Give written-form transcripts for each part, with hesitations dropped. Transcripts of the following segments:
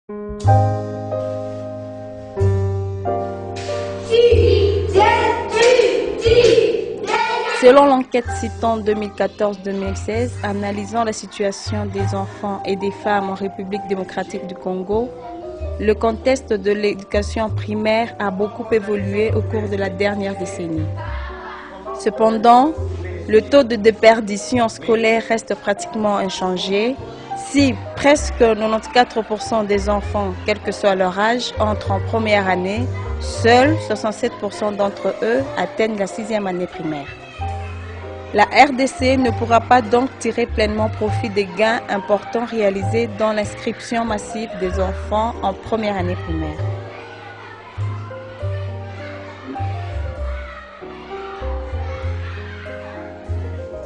Selon l'enquête citant 2014-2016, analysant la situation des enfants et des femmes en République démocratique du Congo, le contexte de l'éducation primaire a beaucoup évolué au cours de la dernière décennie. Cependant, le taux de déperdition scolaire reste pratiquement inchangé. Si presque 94% des enfants, quel que soit leur âge, entrent en première année, seuls 67% d'entre eux atteignent la 6e année primaire. La RDC ne pourra pas donc tirer pleinement profit des gains importants réalisés dans l'inscription massive des enfants en première année primaire.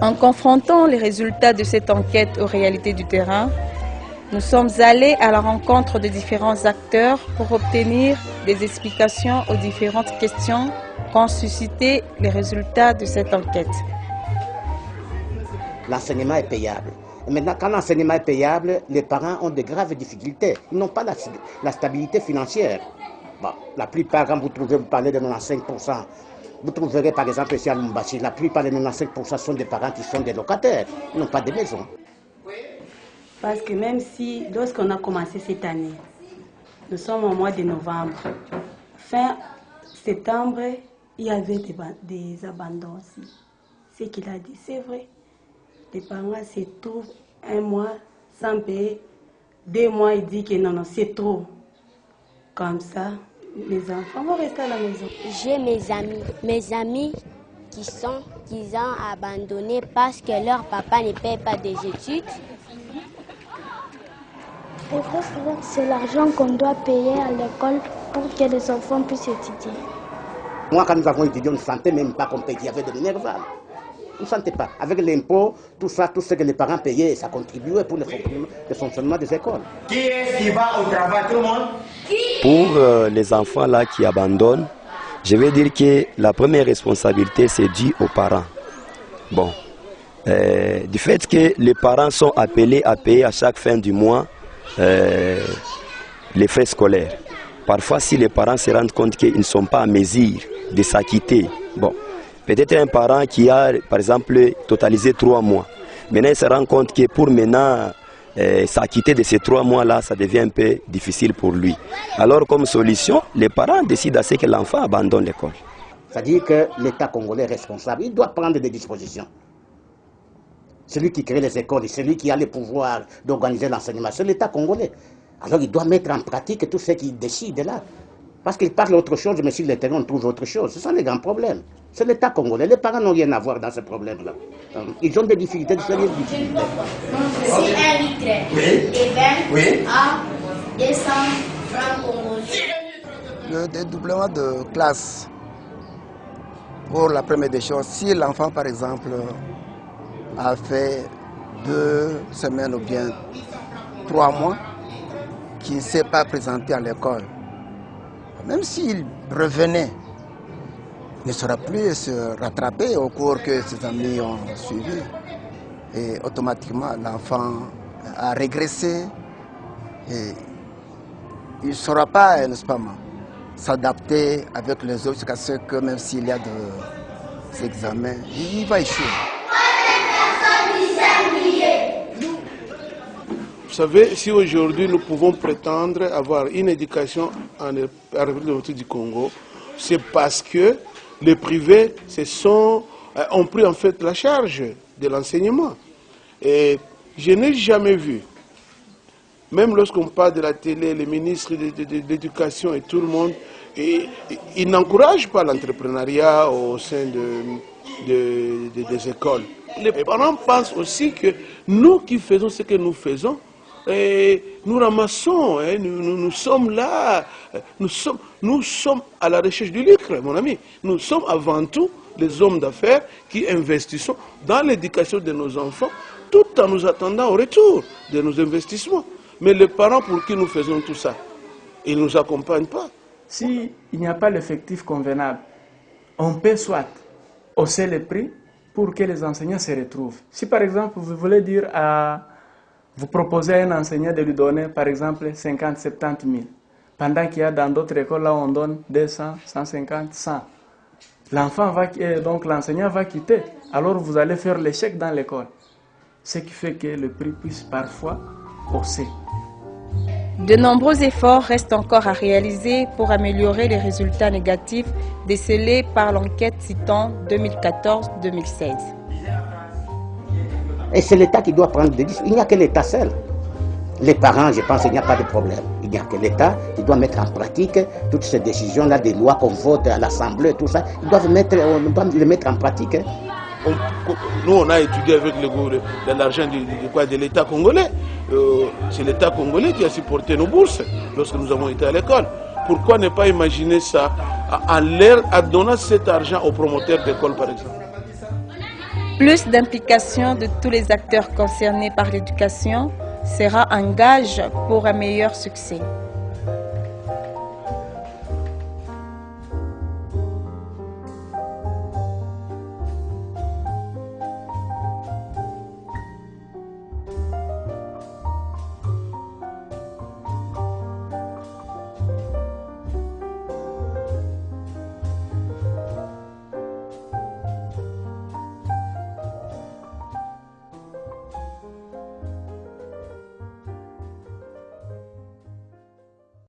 En confrontant les résultats de cette enquête aux réalités du terrain, nous sommes allés à la rencontre de différents acteurs pour obtenir des explications aux différentes questions qu'ont suscité les résultats de cette enquête. L'enseignement est payable. Et maintenant, quand l'enseignement est payable, les parents ont de graves difficultés. Ils n'ont pas la stabilité financière. Bon, la plupart, quand vous parlez de 95%, vous trouverez par exemple ici à Lumbashi, la plupart des 95% sont des parents qui sont des locataires. Ils n'ont pas de maison. Parce que même si, lorsqu'on a commencé cette année, nous sommes au mois de novembre, fin septembre, il y avait des abandons aussi. Ce qu'il a dit, c'est vrai. Les parents se trouvent un mois sans payer, 2 mois, il dit que non, c'est trop. Comme ça, les enfants vont rester à la maison. J'ai mes amis qui ont abandonné parce que leur papa ne paye pas des études. C'est l'argent qu'on doit payer à l'école pour que les enfants puissent étudier. Moi, quand nous avons étudié, on ne sentait même pas qu'on payait, il y avait de l'énervement. On ne sentait pas. Avec l'impôt, tout ça, tout ce que les parents payaient, ça contribuait pour le fonctionnement des écoles. Qui est-ce qui va au travail, tout le monde? Pour les enfants là qui abandonnent, je vais dire que la première responsabilité, c'est dû aux parents. Bon, du fait que les parents sont appelés à payer à chaque fin du mois les frais scolaires. Parfois, si les parents se rendent compte qu'ils ne sont pas à mesure de s'acquitter, bon, peut-être un parent qui a, par exemple, totalisé 3 mois. Maintenant, il se rend compte que pour maintenant s'acquitter de ces 3 mois-là, ça devient un peu difficile pour lui. Alors, comme solution, les parents décident à ce que l'enfant abandonne l'école. C'est-à-dire que l'État congolais est responsable. Il doit prendre des dispositions. Celui qui crée les écoles, celui qui a le pouvoir d'organiser l'enseignement, c'est l'État congolais. Alors, il doit mettre en pratique tout ce qu'il décide là. Parce qu'il parle autre chose, mais sur le terrain, on trouve autre chose. Ce sont les grands problèmes. C'est l'État congolais. Les parents n'ont rien à voir dans ce problème-là. Ils ont des difficultés, de sérieuses difficultés. Si un litre est 20 à 200 francs congolais. Le dédoublement de classe, pour la première des choses, si l'enfant, par exemple, a fait 2 semaines ou bien 3 mois, qui ne s'est pas présenté à l'école, même s'il revenait, il ne saura plus se rattraper au cours que ses amis ont suivi. Et automatiquement, l'enfant a régressé et il ne saura pas, n'est-ce pas, s'adapter avec les autres jusqu'à ce que même s'il y a des examens, il va échouer. Vous savez, si aujourd'hui nous pouvons prétendre avoir une éducation en République démocratique du Congo, c'est parce que les privés ont pris en fait la charge de l'enseignement. Et je n'ai jamais vu, même lorsqu'on parle de la télé, les ministres de l'éducation et tout le monde, ils n'encouragent pas l'entrepreneuriat au sein des écoles. Les parents pensent aussi que nous qui faisons ce que nous faisons, et nous ramassons, nous sommes là, nous sommes à la recherche du lucre, mon ami. Nous sommes avant tout des hommes d'affaires qui investissons dans l'éducation de nos enfants, tout en nous attendant au retour de nos investissements. Mais les parents pour qui nous faisons tout ça, ils ne nous accompagnent pas. S'il n'y a pas l'effectif convenable, on peut soit hausser les prix pour que les enseignants se retrouvent. Si par exemple vous voulez dire à Vous proposez à un enseignant de lui donner, par exemple, 50, 70 000. Pendant qu'il y a dans d'autres écoles, là, on donne 200, 150, 100. Donc l'enseignant va quitter. Alors vous allez faire l'échec dans l'école. Ce qui fait que le prix puisse parfois hausser. De nombreux efforts restent encore à réaliser pour améliorer les résultats négatifs décelés par l'enquête citant 2014-2016. Et c'est l'État qui doit prendre des décisions. Il n'y a que l'État seul. Les parents, je pense qu'il n'y a pas de problème. Il n'y a que l'État qui doit mettre en pratique toutes ces décisions-là, des lois qu'on vote à l'Assemblée, tout ça. On doit les mettre en pratique. Nous, on a étudié avec l'argent de l'État congolais. C'est l'État congolais qui a supporté nos bourses lorsque nous avons été à l'école. Pourquoi ne pas imaginer ça en donnant cet argent aux promoteurs d'école, par exemple? Plus d'implication de tous les acteurs concernés par l'éducation sera un gage pour un meilleur succès.